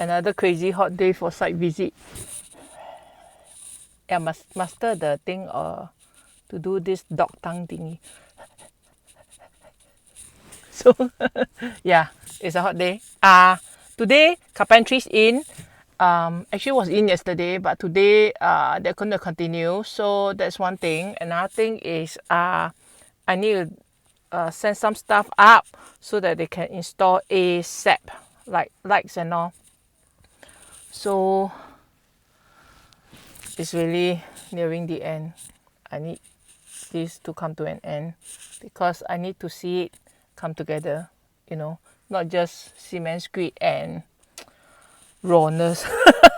Another crazy hot day for site visit. Yeah, must master the thing to do this dog tongue thingy. So yeah, it's a hot day. Today carpentry's in. Actually was in yesterday, but today they're going to continue. So that's one thing. Another thing is I need to send some stuff up so that they can install ASAP, like lights and all. So it's really nearing the end. I need this to come to an end because I need to see it come together, not just cement screed and rawness.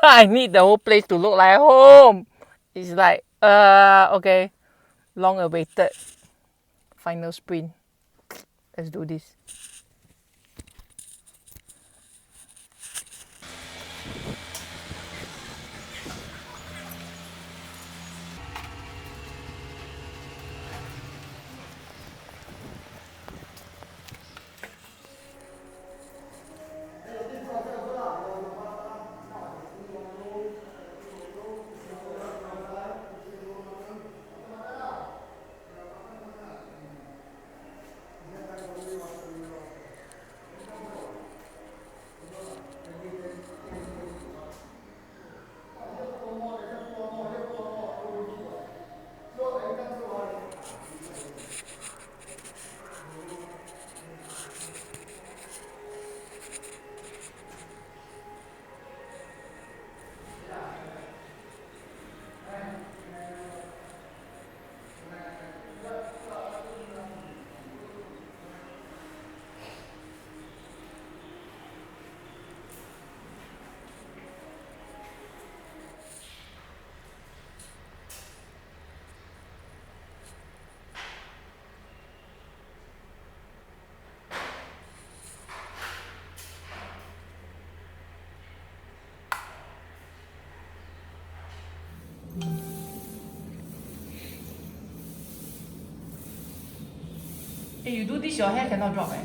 I need the whole place to look like home. It's like, okay, long awaited final sprint. Let's do this. Hey, you do this, your hair cannot drop, eh?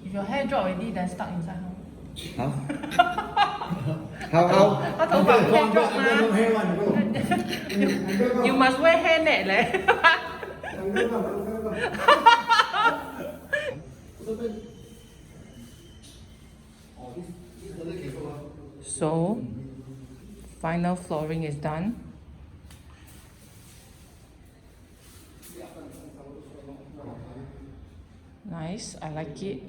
If your hair drop already, then stuck inside. How? How? 他头发不可以 drop 吗 You must wear hairnet 嘞 So, final flooring is done. Nice, I like it,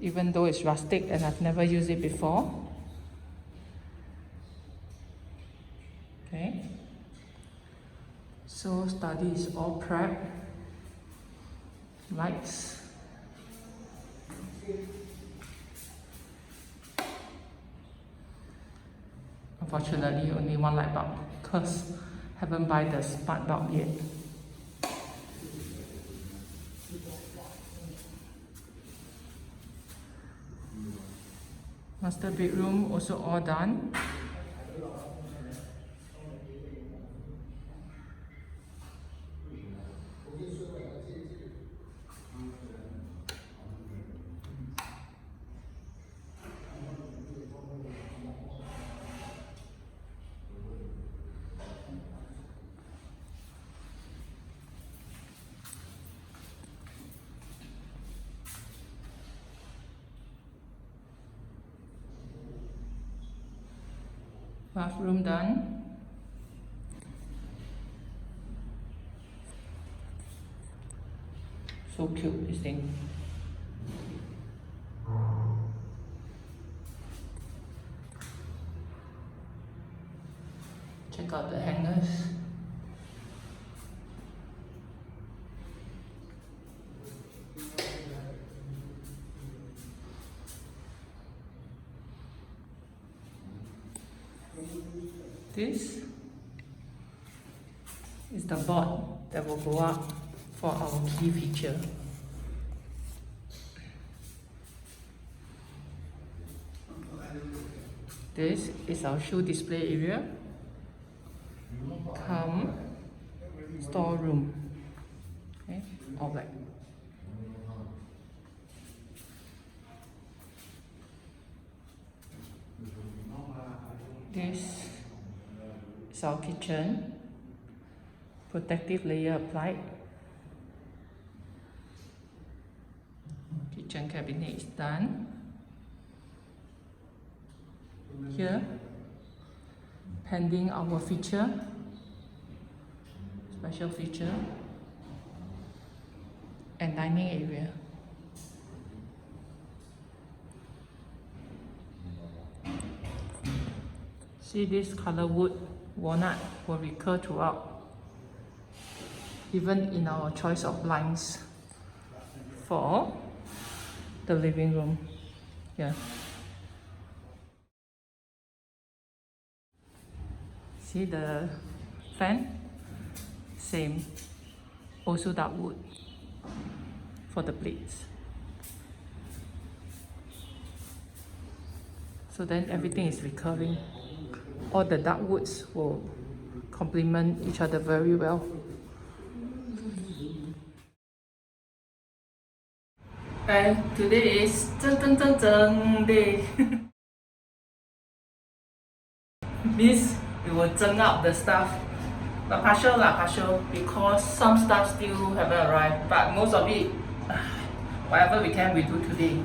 even though it's rustic and I've never used it before. Okay, so study is all prepped. Lights. Unfortunately, only one light bulb because haven't buy the smart bulb yet. Master bedroom also all done. Bathroom done. So cute, this thing. Check out the hangers. This is the board that will go up for our key feature. This is our shoe display area. Come storeroom. Okay, all black. This is our kitchen. Protective layer applied. Kitchen cabinet is done. Here, pending our feature, special feature, and dining area. See, this color wood, walnut, will recur throughout, even in our choice of blinds for the living room. Yeah. See the fan? Same. Also dark wood for the plates. So then everything is recurring. All the dark woods will complement each other very well. And today is day. Means we will zeng up the stuff. But partial, because some stuff still haven't arrived. But most of it, whatever we can, we do today.